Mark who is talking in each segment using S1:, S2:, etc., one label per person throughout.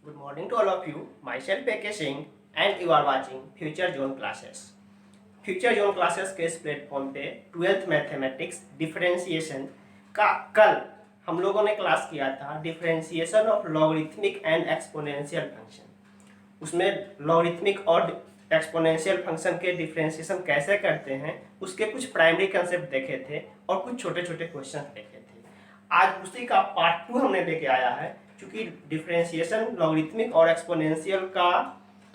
S1: Good morning to all of you. Myself A.K. Singh and you are watching Future Zone Classes. Future zone classes के इस platform पे 12th mathematics differentiation का कल हम लोगों ने क्लास किया था differentiation of logarithmic and exponential function. उसमें लॉगरिथमिक और एक्सपोनेंशियल फंक्शन के डिफरेंशिएशन कैसे करते हैं उसके कुछ प्राइमरी कंसेप्ट देखे थे और कुछ छोटे छोटे क्वेश्चन देखे थे। आज उसी का पार्ट 2 हमने लेके आया है। क्योंकि डिफरेंशिएशन लॉगरिथमिक और एक्सपोनेंशियल का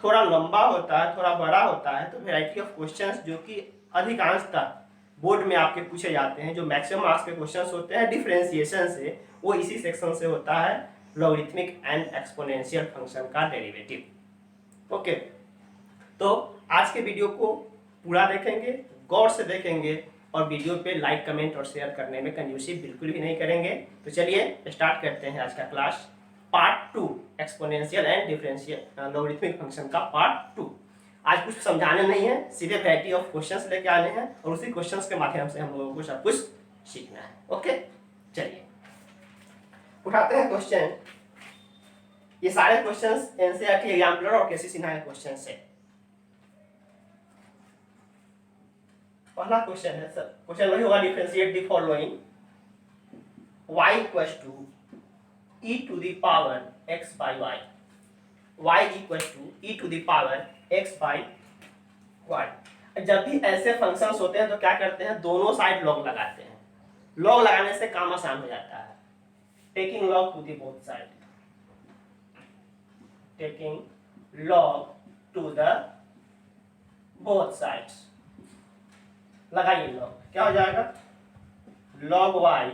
S1: थोड़ा लंबा होता है, थोड़ा बड़ा होता है, तो वैरायटी ऑफ क्वेश्चंस जो कि अधिकांशतः बोर्ड में आपके पूछे जाते हैं, जो मैक्सिमम मार्क्स के क्वेश्चंस होते हैं डिफरेंशिएशन से, वो इसी सेक्शन से होता है लॉगरिथमिक एंड एक्सपोनेंशियल फंक्शन का डेरिवेटिव। ओके, तो आज के वीडियो को पूरा देखेंगे, गौर से देखेंगे और वीडियो पे लाइक कमेंट और शेयर करने में कंजूसी बिल्कुल भी नहीं करेंगे। तो चलिए स्टार्ट करते हैं आज का class. Part 2 exponential and differential logarithmic function का पार्ट 2। आज कुछ समझाने नहीं है, सीधे वैरायटी ऑफ क्वेश्चंस लेके आने हैं और उसी क्वेश्चंस के माध्यम से हम लोगों को सब कुछ सीखना है। ओके, चलिए उठाते हैं क्वेश्चन। ये सारे क्वेश्चंस एनसीईआरटी के एग्जाम्पलर और केसी सिन्हा के क्वेश्चन है। पहला क्वेश्चन है सर, क्वेश्चन वही होगा, differentiate the following y equals to e to the power x by y, y equals to e to the power x by y। जब भी ऐसे फंक्शंस होते हैं तो क्या करते हैं, दोनों साइड लॉग लगाते हैं। लॉग लगाने से काम आसान हो जाता है। Taking log to the both side, taking log to the both sides, लगाइए लॉग, क्या हो जाएगा, log y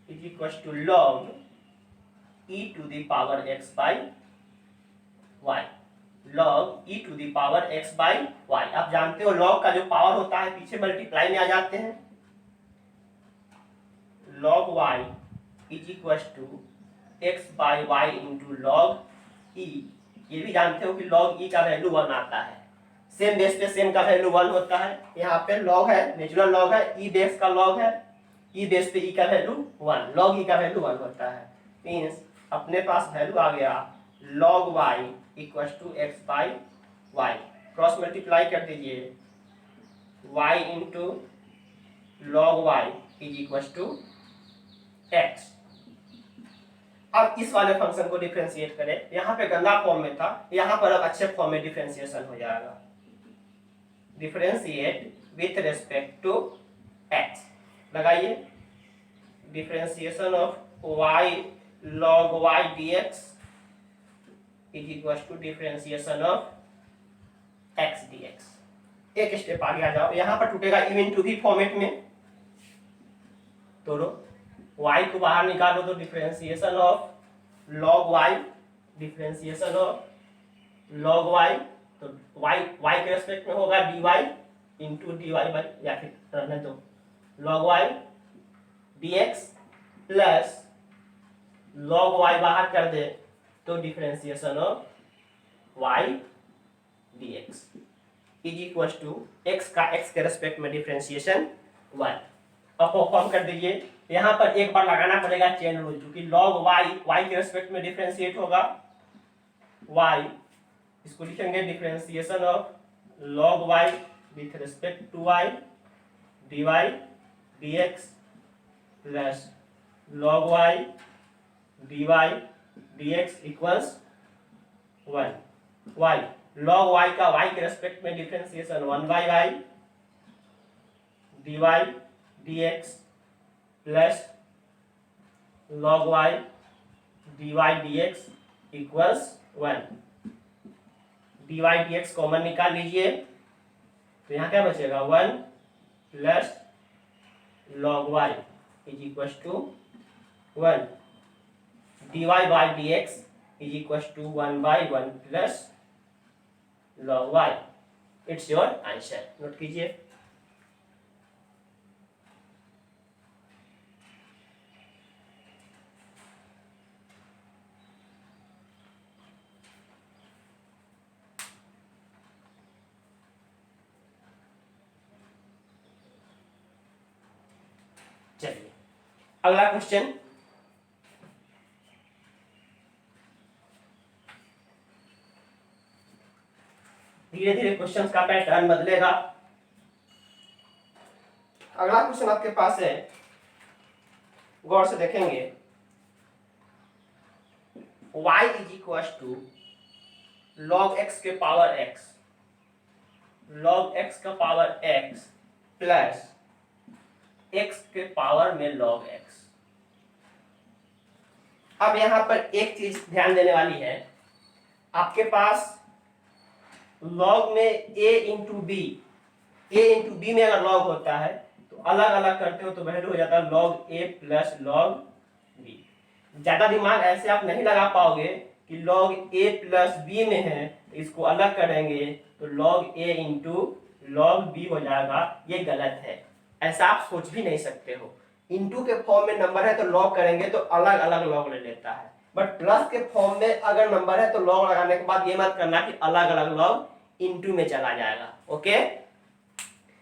S1: is equal to log e to the power x by y, log e to the power x by y। आप जानते हो log का जो power होता है पीछे मल्टीप्लाई में आ जाते हैं। log y is equal to x by y into log e। ये भी जानते हो कि log e का वैल्यू 1 आता है, सेम बेस पे सेम का वैल्यू 1 होता है। यहाँ पे लॉग है, नेचुरल लॉग है, ई बेस का लॉग है, ई बेस पे ई का वैल्यू 1, लॉग ई का वैल्यू 1 होता है। मीन्स अपने पास वैल्यू आ गया log y equal to X by Y. Cross multiply कर दीजिए, y into log y is equal to X. अब इस वाले फंक्शन को डिफरेंशिएट करें, यहाँ पे गंदा फॉर्म में था, यहाँ पर अब अच्छे फॉर्म में डिफरेंशिएशन हो जाएगा। Differentiate with respect to x, लगाइए differentiation of y log y dx is equal to differentiation of x dx। एक स्टेप आगे आ जाओ, यहाँ पर टूटेगा इवन टू भी फॉर्मेट में, तो y को बाहर निकालो तो differentiation of log y, differentiation of log y, तो y के रेस्पेक्ट में होगा dy इंटू dy बाई, या फिर रहने दो, log y dx plus log y बाहर कर दे तो differentiation of y dx is equal to x का x के रेस्पेक्ट में डिफरेंशिएशन 1। अब परफॉर्म कर दीजिए, यहाँ पर एक बार लगाना पड़ेगा चेन रूल, क्योंकि log y के रेस्पेक्ट में डिफरेंशिएट होगा y, इसको लिखेंगे differentiation of log y with respect to y dy dx plus log y dy dx equals 1। y log y का y के रेस्पेक्ट में differentiation 1 by y dy dx plus log y dy dx equals 1। dy dx common निकाल लीजिए, तो यहाँ क्या बचेगा 1 plus log y is equal to 1, dy by dx is equal to 1 by 1 plus log y। It's your answer, note कीजिए। चलिए अगला question, धीरे धीरे क्वेश्चन का पैटर्न बदलेगा। अगला क्वेश्चन आपके पास है, गौर से देखेंगे। y is equal to log x के पावर x, log x का पावर x प्लस x के पावर में log x। अब यहां पर एक चीज ध्यान देने वाली है, आपके पास log में a into B, a into B में अगर log होता है तो अलग अलग करते हो तो वैल्यू हो जाता है log a plus log b। ज्यादा दिमाग ऐसे आप नहीं लगा पाओगे कि log a प्लस b में है, इसको अलग करेंगे तो log a into log b हो जाएगा, ये गलत है, ऐसा आप सोच भी नहीं सकते हो। इंटू के फॉर्म में नंबर है तो log करेंगे तो अलग अलग log ले लेता है, बट प्लस के फॉर्म में अगर नंबर है तो log लगाने के बाद ये मत करना कि अलग अलग log इंटू में चला जाएगा। ओके,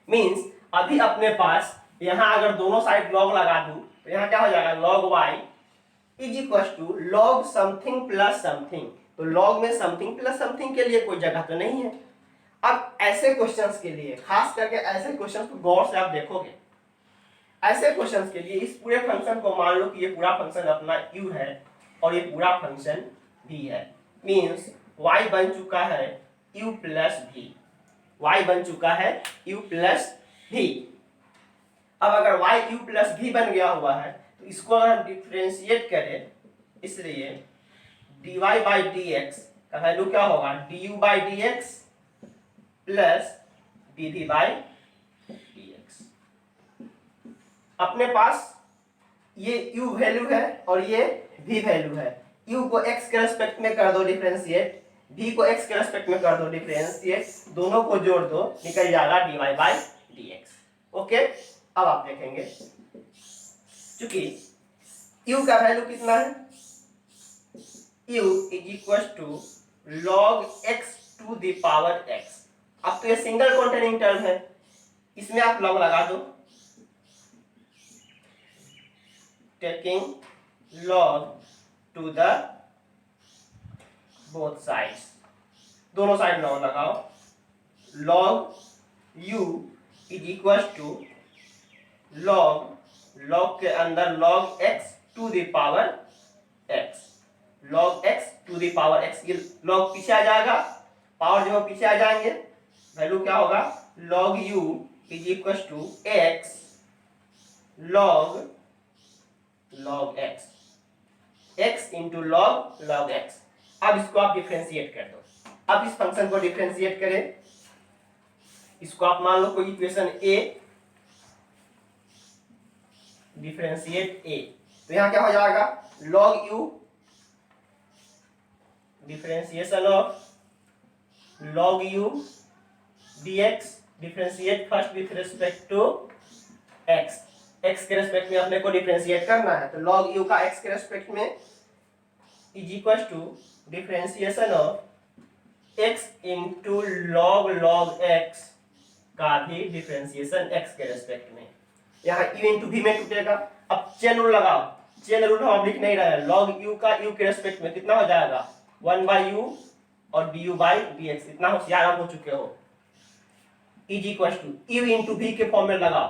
S1: मींस अभी अपने पास यहां अगर दोनों साइड log लगा दूं तो यहां क्या हो जाएगा, log y is equal to log something plus something. तो log में समथिंग प्लस समथिंग के लिए कोई जगह तो नहीं है। अब ऐसे क्वेश्चंस के लिए, खास करके ऐसे क्वेश्चंस को गौर से आप देखोगे, ऐसे क्वेश्चंस के लिए इस पूरे फंक्शन को मान लो कि ये पूरा फंक्शन अपना u है और ये पूरा फंक्शन v है, मींस y बन चुका है u प्लस v, y बन चुका है u प्लस v। अब अगर y u प्लस v बन गया हुआ है तो इसको अगर हम डिफरेंशिएट करें, इसलिए dy बाई dx का वैल्यू क्या होगा, du by dx plus dv by dx। अपने पास ये u वैल्यू है और ये v वैल्यू है, u को x के रेस्पेक्ट में कर दो डिफरेंशिएट, v को x के रेस्पेक्ट में कर दो डिफरेंशिएट, दोनों को जोड़ दो, निकल जाएगा dy बाई dx। ओके, अब आप देखेंगे चूंकि u का वैल्यू कितना है, u is equal to log x to the power x। अब तो ये सिंगल कॉन्टेनिंग टर्म है, इसमें आप log लगा दो, taking log to the both sides, दोनों साइड log लगाओ, log u is equal to log के अंदर log x to the power x, log x to the power x, ये log पीछे आ जाएगा, पावर जो पीछे आ जाएंगे, वैल्यू क्या होगा, log u is equal to x log x, x into log x। अब इसको आप डिफरेंशिएट कर दो, अब इस फंक्शन को डिफरेंशिएट करें, इसको आप मान लो कोई इक्वेशन a, डिफरेंशिएट a, तो यहां क्या हो जाएगा, log u differentiation of log u dx, differentiate first with respect to x, x के रेस्पेक्ट में अपने को डिफरेंशिएट करना है, तो log u का x के रेस्पेक्ट में is equal to differentiation of x into log x का भी डिफरेंशिएशन x के रेस्पेक्ट में, यहाँ u इंटू v में टूटेगा। अब चेन रूल लगाओ, चेन रूल हम लिख नहीं रहे हैं, log u का u के रेस्पेक्ट में कितना हो जाएगा, 1 बाई u और du बाई dx, इतना होशियार आप हो चुके हो, is equal to u into v के फॉर्म में लगाओ,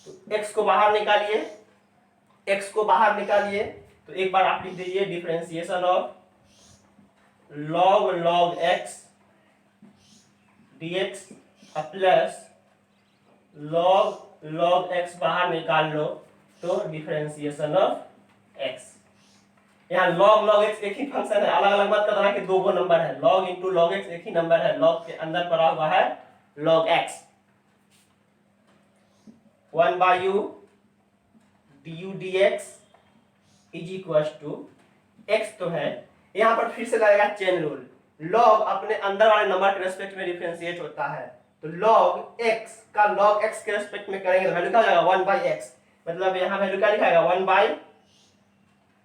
S1: तो x को बाहर निकालिए, x को बाहर निकालिए, तो एक बार आप लिख दीजिए differentiation of log x dx plus log x बाहर निकाल लो तो डिफरेंशिएशन ऑफ x। यहाँ log x एक ही फंक्शन है, अलग अलग मत करना कि दो नंबर है, log इंटू log x एक ही नंबर है, log के अंदर पड़ा हुआ है log x, 1 by u du dx is equal to x तो है, यहाँ पर फिर से लगेगा चेन रूल, log अपने अंदर वाले नंबर के रेस्पेक्ट में डिफरेंशिएट होता है, तो log x का log x के रेस्पेक्ट में करेंगे तो वैल्यू क्या हो जाएगा, 1 बाई x, मतलब यहाँ वैल्यू क्या लिखाएगा, 1 बाई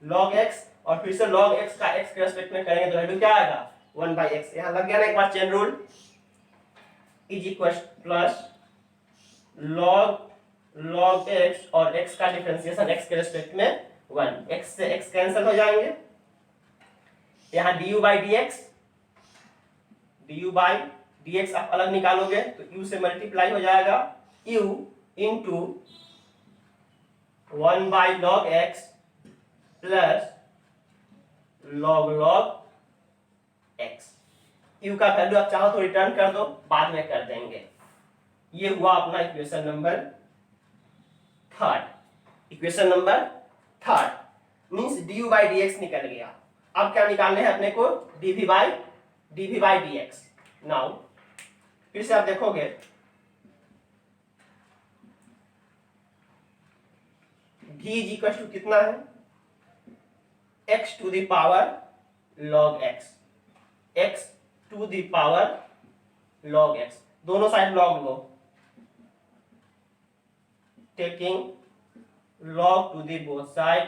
S1: log x, और फिर से log x का x के रेस्पेक्ट में करेंगे तो वैल्यू क्या आएगा, 1 बाई x। यहाँ लग गया ना एक बार chain rule, is equal plus log x और x का डिफरेंशिएशन x के रेस्पेक्ट में 1, x से x कैंसिल हो जाएंगे, यहाँ du बाई dx dx आप अलग निकालोगे तो u से मल्टीप्लाई हो जाएगा, u into 1/log x plus log x। u का वैल्यू आप चाहो तो रिटर्न कर दो, बाद में कर देंगे। ये हुआ अपना equation number third. Equation number third means d by d x निकल गया। अब क्या निकालने हैं अपने को, dv by d x. Now फिर से आप देखोगे v इज इक्वल टू कितना है, x to the power log x, x to the power log x, दोनों साइड log लो, taking log to the both side,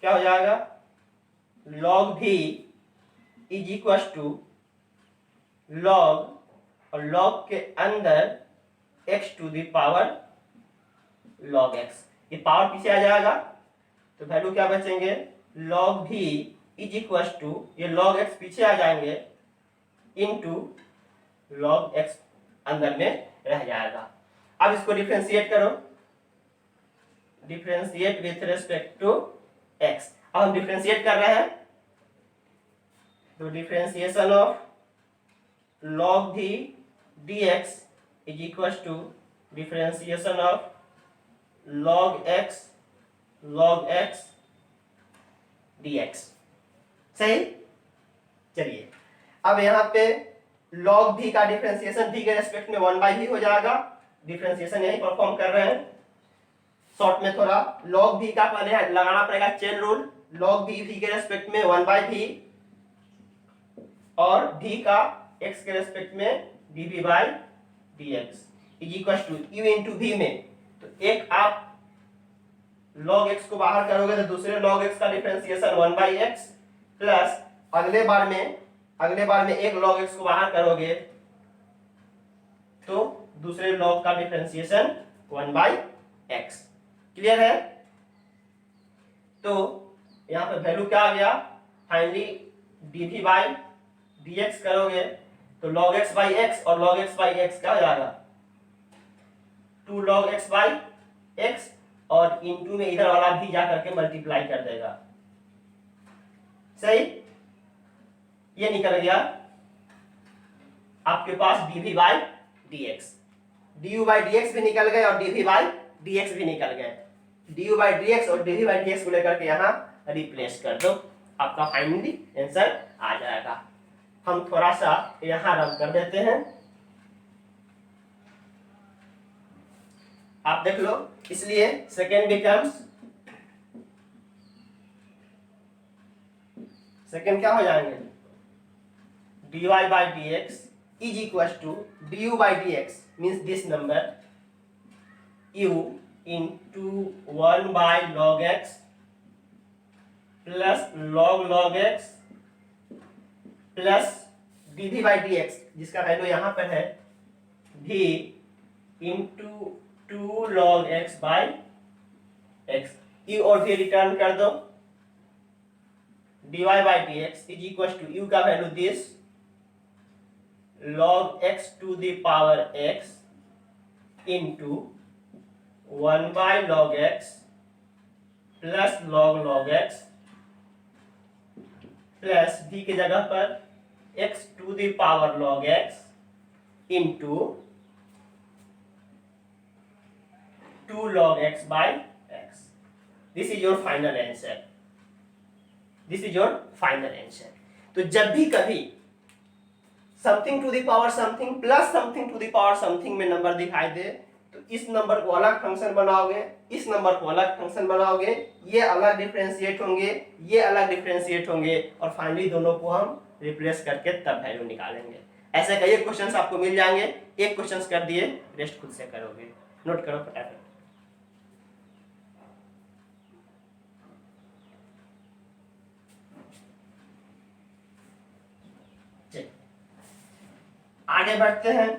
S1: क्या हो जाएगा, log v is equal to log, और log के अंदर x to the power log x, ये power पीछे आ जाएगा तो वैल्यू क्या बचेंगे, log v is equal to, ये log x पीछे आ जाएंगे, इनटू log x अंदर में रह जाएगा। अब इसको डिफरेंशिएट करो, differentiate with respect to x। अब हम डिफरेंशिएट कर रहे हैं तो differentiation of log v dx is equal to differentiation of log x dx। सही। चलिए अब यहाँ पे log v का डिफरेंशिएशन v के रेस्पेक्ट में 1/v हो जाएगा, डिफरेंशिएशन यही परफॉर्म कर रहे हैं। शॉर्ट में थोड़ा log v का पहले लगाना पड़ेगा चेन रूल, log v के रेस्पेक्ट में 1/v और v का x के रेस्पेक्ट में dv by dx is equal to u into v में, तो एक आप log x को बाहर करोगे तो दूसरे log x का डिफरेंशिएशन 1/x प्लस अगले बार में एक log x को बाहर करोगे तो दूसरे log का डिफरेंशिएशन 1/x। क्लियर है। तो यहाँ पे वैल्यू क्या आ गया, फाइनली dv बाई dx करोगे तो log x बाई x और log x बाई x क्या हो जाएगा, 2 log x बाई x, और इनटू में इधर वाला भी जा करके मल्टीप्लाई कर देगा। सही, ये निकल गया आपके पास dv by dx, du by dx भी निकल गए और dv बाई dx भी निकल गए। du बाई dx और dv बाई dx को लेकर के यहाँ रिप्लेस कर दो, आपका फाइनली आंसर आ जाएगा। हम थोड़ा सा यहाँ रन कर देते हैं, आप देख लो। इसलिए सेकेंड बिकम्स, सेकेंड क्या हो जाएंगे, dy by dx is equal to du by dx means this number u into 1/log x plus log x plus dv by dx जिसका वैल्यू यहाँ पर है v into 2 log x by x, u और v return कर दो, dy by dx is equal to u का value this log x to the power x into 1/log x plus log x plus v की जगह पर x to the power log x into 2 log x by x। This is your final answer, this is your final answer. तो जब भी कभी something to the power something plus something to the power something में number दिखाई दे तो इस number को अलग फंक्शन बनाओगे, इस नंबर को अलग फंक्शन बनाओगे, ये अलग डिफरेंशिएट होंगे, ये अलग डिफरेंशिएट होंगे, और फाइनली दोनों को हम रिप्लेस करके तब वैल्यू निकालेंगे। ऐसे कई क्वेश्चंस आपको मिल जाएंगे, एक क्वेश्चंस कर दिए, रेस्ट खुद से करोगे। नोट करो फटाफट। आगे बढ़ते हैं।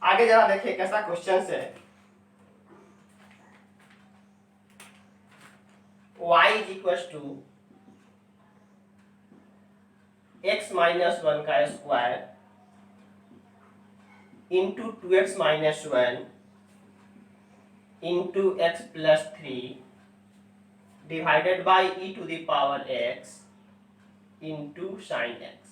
S1: आगे जरा देखिए कैसा क्वेश्चन है। Equals to x minus one का square into 2x minus one into x plus three divided by E to the power x into sine X.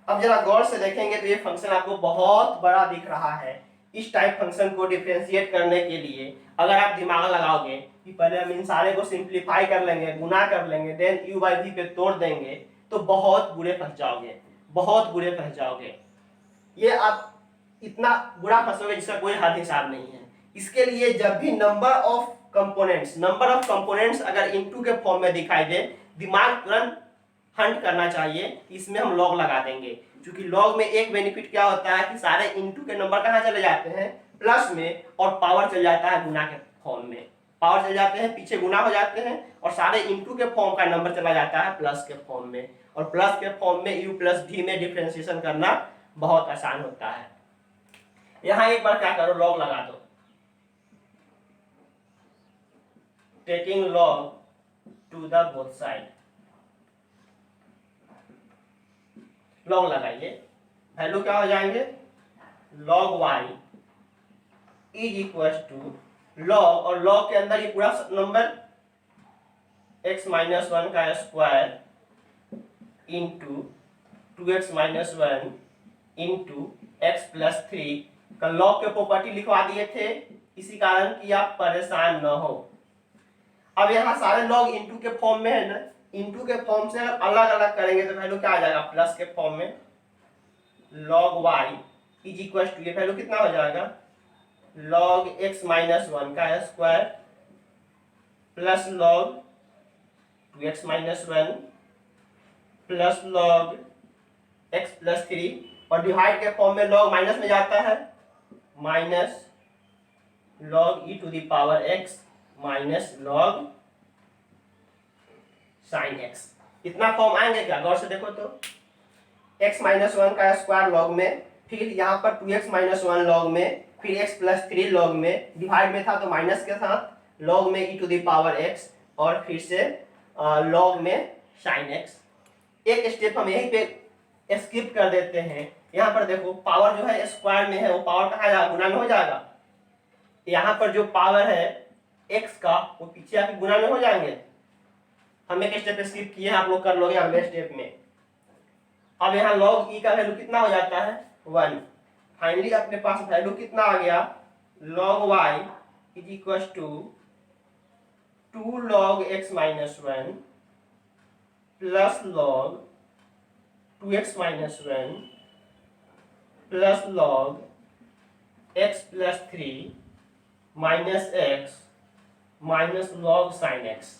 S1: अब जरा गौर से देखेंगे तो ये फंक्शन आपको बहुत बड़ा दिख रहा है। इस टाइप फंक्शन को डिफरेंशिएट करने के लिए अगर आप दिमाग लगाओगे कि पहले हम इन सारे को सिंप्लीफाई कर लेंगे, गुना कर लेंगे, देन यू बाई वी पे तोड़ देंगे, तो बहुत बुरे फंस जाओगे, बहुत बुरे फंस जाओगे। ये आप इतना बुरा फंसोगे जिसका कोई हद हिसाब नहीं है। इसके लिए जब भी नंबर ऑफ कंपोनेंट्स अगर इनटू के फॉर्म में दिखाई दे, दिमाग तुरंत हंट करना चाहिए कि इसमें हम लॉग लगा देंगे, क्योंकि लॉग में एक बेनिफिट क्या होता है कि सारे इनटू के नंबर कहाँ चले जाते हैं, प्लस में, और पावर चल जाता है गुना के फॉर्म में। पावर चल जाते हैं, पीछे गुना हो जाते हैं, और सारे इनटू के फॉर्म का नंबर चला जाता है प्लस के फॉर्म में, और प्लस के फॉर्म में u प्लस डी में डिफरेंशिएशन करना बहुत आसान होता है। यहाँ एक बार क्या करो, लॉग लगा दो। Taking log to the both side, log लगाइए, वैल्यू क्या हो जाएंगे, log y is equal to log, और लॉग के अंदर ये पूरा नंबर x माइनस वन का square into 2x minus one into x plus three का लॉग के प्रॉपर्टी लिखवा दिए थे, इसी कारण कि आप परेशान न हो। अब यहाँ सारे लॉग इंटू के फॉर्म में है ना, इंटू के फॉर्म से अगर अलग अलग करेंगे तो वैल्यू क्या आ जाएगा, प्लस के फॉर्म में log y is equal to, ये वैल्यू कितना हो जाएगा, log x माइनस वन का square plus log 2x minus one plus log x plus three, और डिवाइड के फॉर्म में log माइनस में जाता है, minus log e to the power x minus log sine x। इतना फॉर्म आएंगे क्या, गौर से देखो तो, x माइनस वन का स्क्वायर लॉग में, फिर यहाँ पर 2x माइनस वन लॉग में, फिर x प्लस थ्री लॉग में, डिवाइड में था तो माइनस के साथ, लॉग में e to the power x, और फिर से लॉग में साइन x। एक स्टेप हम यहीं पे स्किप कर देते हैं। यहाँ पर देखो पावर जो है स्क्वायर में है, वो पावर कहाँ जाएगा, गुना में हो जाएगा। यहाँ पर जो पावर है x का, वो पीछे आके गुना में हो जाएंगे। हम एक स्टेप स्किप किए हैं, आप लोग कर लोगे अगले स्टेप में। अब यहाँ log e का वैल्यू कितना हो जाता है, 1। फाइनली अपने पास वैल्यू कितना आ गया, log y is equal to 2 log x minus one plus log 2x minus one plus log x plus three minus x minus log sine x।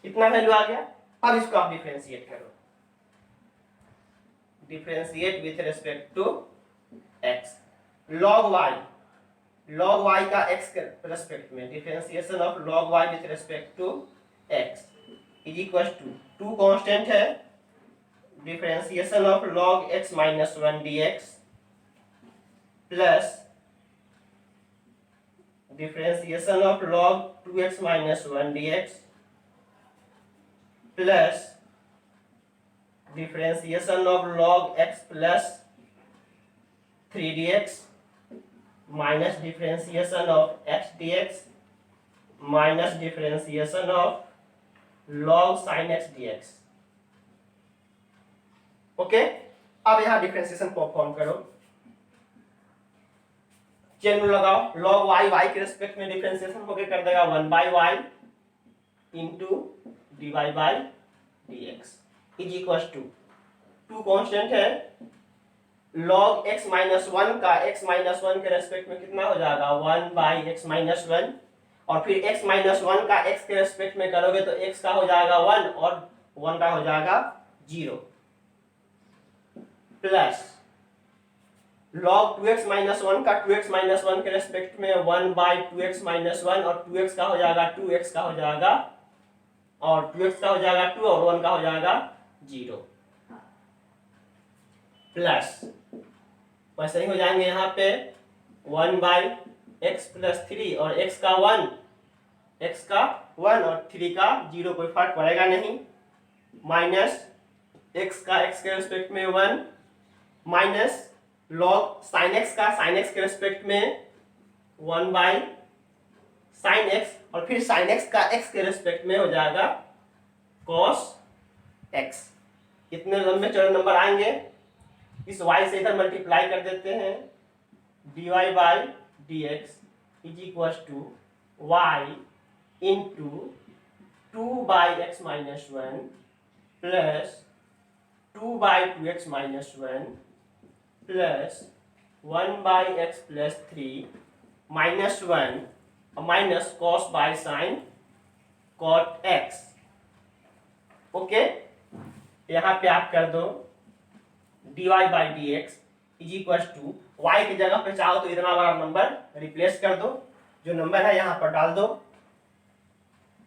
S1: इतना वैल्यू आ गया। अब इसको आप डिफरेंशिएट करो, differentiate with respect to x। log y का x के respect में, differentiation of log y with respect to x is equal to, two constant है, differentiation of log x minus one dx plus differentiation of log 2x minus one dx plus differentiation of log x plus 3dx minus differentiation of x dx minus differentiation of log sin x dx। Okay, अब यहाँ differentiation perform करो, chain rule लगाओ, log y के respect में differentiation होके कर देगा 1/y into dy by dx is equal to, two constant है, log x माइनस वन का x माइनस वन के रेस्पेक्ट में कितना हो जाएगा, 1/x माइनस वन, और फिर x माइनस वन का x के रेस्पेक्ट में करोगे तो x का हो जाएगा 1 और 1 का हो जाएगा 0, plus log 2x minus one का 2x माइनस वन के रेस्पेक्ट में 1/2x माइनस वन, और 2x का हो जाएगा 2x का हो जाएगा, और 2x का हो जाएगा 2 और 1 का हो जाएगा 0, प्लस वैसे ही हो जाएंगे यहाँ पे 1/x प्लस थ्री और x का 1 x का 1 और 3 का 0 कोई फर्क पड़ेगा नहीं, माइनस x का x के रेस्पेक्ट में 1 माइनस लॉग साइन x का साइन x के रेस्पेक्ट में 1 बाई साइन x और फिर साइन x का x के रेस्पेक्ट में हो जाएगा cos x। कितने लंबे चौड़े नंबर आएंगे, इस y से इधर मल्टीप्लाई कर देते हैं, dy by d x is equal to y into 2 by x minus 1 plus 2 by 2x minus 1 plus 1 by x plus 3 minus 1 minus cos by sine cot x. Okay, यहाँ पे आप कर दो dy by d x is equal to y की जगह पे चाहो तो इतना बड़ा नंबर रिप्लेस कर दो, जो नंबर है यहाँ पर डाल दो,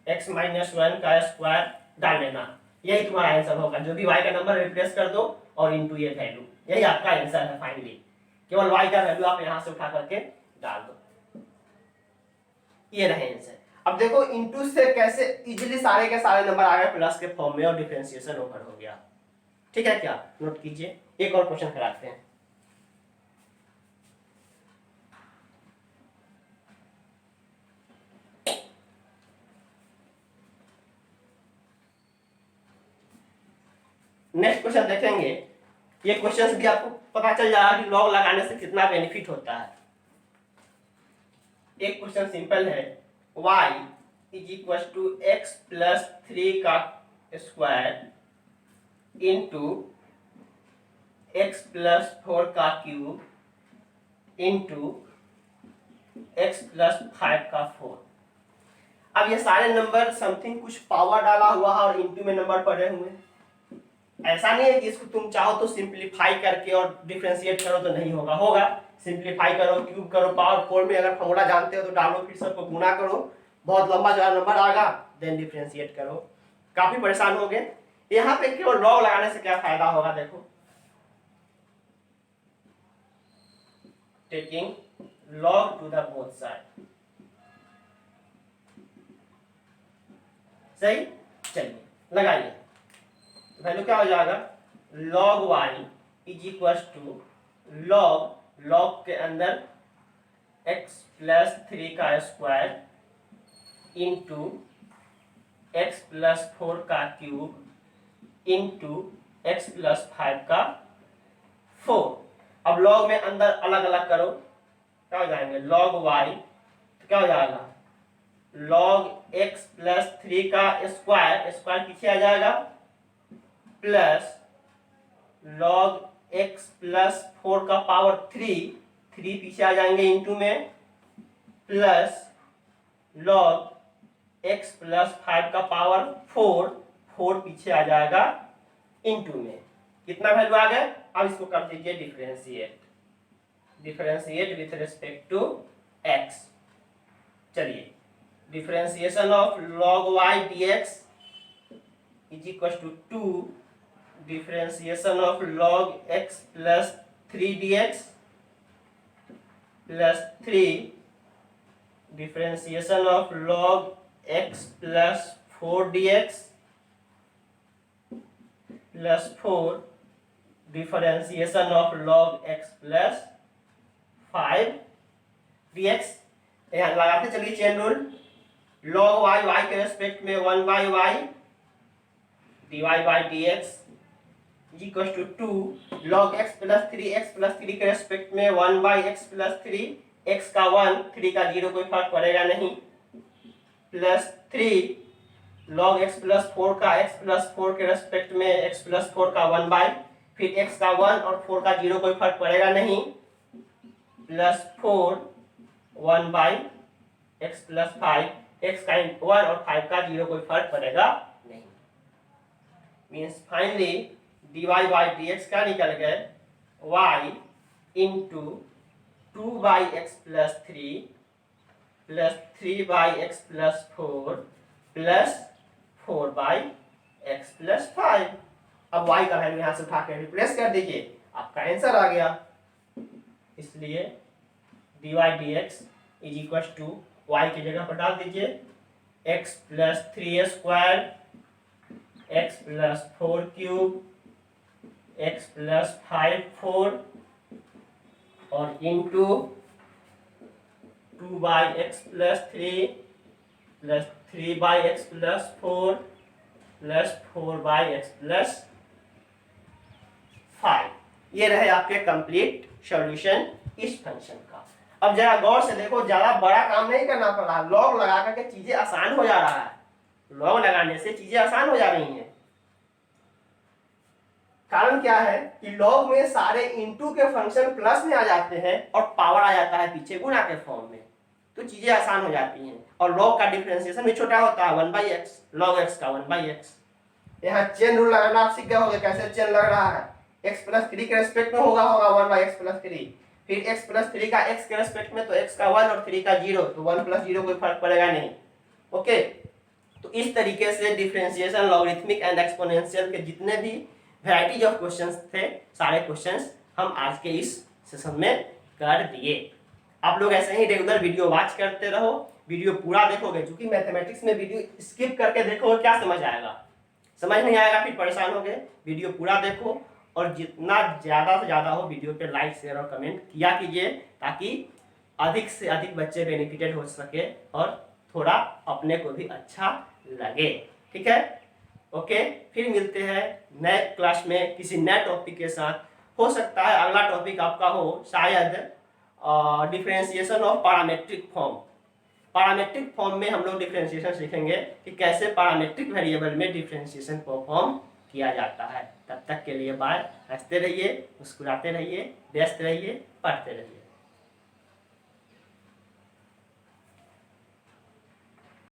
S1: x माइनस 1 का स्क्वायर डाल देना, यही तुम्हारा आंसर होगा। जो भी y का नंबर रिप्लेस कर दो और इनटू ये वैल्यू, यही आपका आंसर है फाइनली। केवल y का वैल्यू आप यहाँ से उठा करके डाल दो, ये रहे आंसर। अब देखो इनटू से कैसे इजीली सारे के सारे नंबर आ गए प्लस के फॉर्म में और डिफरेंशिएशन ओवर हो गया। ठीक है क्या, नोट कीजिए। एक और क्वेश्चन कराते हैं। नेक्स्ट क्वेश्चन देखेंगे। ये क्वेश्चन भी आपको पता चल जाएगा कि लॉग लगाने से कितना बेनिफिट होता है। एक क्वेश्चन सिंपल है, y is equal to x plus 3 का स्क्वायर इंटू एक्स प्लस 4 का क्यूब इंटू एक्स प्लस 5 का 4। अब ये सारे नंबर समथिंग कुछ पावर डाला हुआ है और इंटू में नंबर पड़े हुए हैं। ऐसा नहीं है कि इसको तुम चाहो तो सिंप्लीफाई करके और डिफरेंशिएट करो तो नहीं होगा, होगा। सिंप्लीफाई करो, क्यूब करो, पावर 4 में अगर फॉर्मूला जानते हो तो डालो, फिर सबको गुना करो, बहुत लंबा जो नंबर आएगा, देन डिफरेंशिएट करो। काफी परेशान हो गए। यहाँ पे केवल लॉग लगाने से क्या फायदा होगा, देखो taking log to the both side. सही, चलिए लगाइए। वैल्यू क्या हो जाएगा, log y is equal to log के अंदर x प्लस 3 का स्क्वायर इंटू एक्स प्लस 4 का क्यूब इंटू एक्स प्लस 5 का 4। अब लॉग में अंदर अलग अलग करो, क्या हो जाएंगे, log y तो क्या हो जाएगा, log x प्लस 3 का स्क्वायर पीछे आ जाएगा प्लस log x प्लस 4 का पावर 3 पीछे आ जाएंगे इंटू में प्लस log x प्लस 5 का पावर 4 पीछे आ जाएगा इंटू में। कितना वैल्यू आ गया, अब इसको कर दीजिए differentiate with respect to x। चलिए, differentiation of log y dx is equal to 2 differentiation of log x plus 3 dx plus 3 differentiation of log x plus 4 dx plus 4 differentiation of log x plus 5 dx। यहाँ लगाते चलिए chain rule, log y के respect में 1 by y dy by dx is equal to 2 log x plus 3 के respect में 1 by x plus 3, x का 1 3 का 0 कोई फर्क पड़ेगा नहीं, प्लस 3 log x प्लस 4 का x प्लस 4 के रेस्पेक्ट में x प्लस 4 का 1 बाई, फिर x का 1 और 4 का 0 कोई फर्क पड़ेगा नहीं, plus 4 1 by x plus 5, x का 1 और 5 का 0 कोई फर्क पड़ेगा नहीं। Means finally dy by dx क्या निकल गए, y into 2 by x plus 3 by x plus 4 plus 4 by x plus 5। अब y का वैल्यू यहाँ से उठा के रिप्लेस कर दीजिए, आपका आंसर आ गया। इसलिए dy dx is equal to y की जगह पर डाल दीजिए x plus 3 square, x plus 4 cube, x plus 5 4 और into 2 by x plus 3 plus 3 by x plus 4 plus 4 by x plus 5। ये रहे आपके कंप्लीट सॉल्यूशन इस फंक्शन का। अब जरा गौर से देखो, ज्यादा बड़ा काम नहीं करना पड़ा, लॉग लगा करके चीजें आसान हो जा रहा है। लॉग लगाने से चीजें आसान हो जा रही हैं। कारण क्या है कि लॉग में सारे इनटू के फंक्शन प्लस में आ जाते हैं और पावर आ जाता है पीछे गुणा के फॉर्म में, तो चीजें आसान हो जाती हैं। और लॉग का डिफरेंशिएशन भी छोटा होता है, 1/x, log x का 1/x। यहाँ चेन रूल लगाना आप सीख गए होंगे, कैसे चेन लग रहा है। x प्लस 3 के रेस्पेक्ट में होगा 1/x प्लस 3, फिर x प्लस 3 का x के रेस्पेक्ट में, तो x का 1 और 3 का 0, तो 1 प्लस 0 कोई फर्क पड़ेगा नहीं। ओके, तो इस तरीके से डिफरेंशिएशन, लॉगरिथमिक एंड एक्सपोनेंशियल के जितने भी वैरायटीज ऑफ क्वेश्चंस थे, सारे क्वेश्चंस हम आज के इस सेशन में कर दिए। आप लोग ऐसे ही रेगुलर वीडियो वॉच करते रहो, वीडियो पूरा देखोगे, क्योंकि मैथमेटिक्स में वीडियो स्किप करके देखोगे क्या समझ आएगा, समझ नहीं आएगा फिर परेशान होगे। वीडियो पूरा देखो और जितना ज़्यादा से ज़्यादा हो वीडियो पे लाइक शेयर और कमेंट किया कीजिए, ताकि अधिक से अधिक बच्चे बेनिफिटेड हो सके और थोड़ा अपने को भी अच्छा लगे। ठीक है, ओके, फिर मिलते हैं नए क्लास में किसी नए टॉपिक के साथ। हो सकता है अगला टॉपिक आपका हो शायद differentiation of parametric form. Parametric form में हम लोग डिफरेंशिएशन सीखेंगे कि कैसे पैरामेट्रिक वेरिएबल में डिफरेंशिएशन परफॉर्म किया जाता है। तब तक के लिए बाय। हंसते रहिए, मुस्कुराते रहिए, व्यस्त रहिए, पढ़ते रहिए।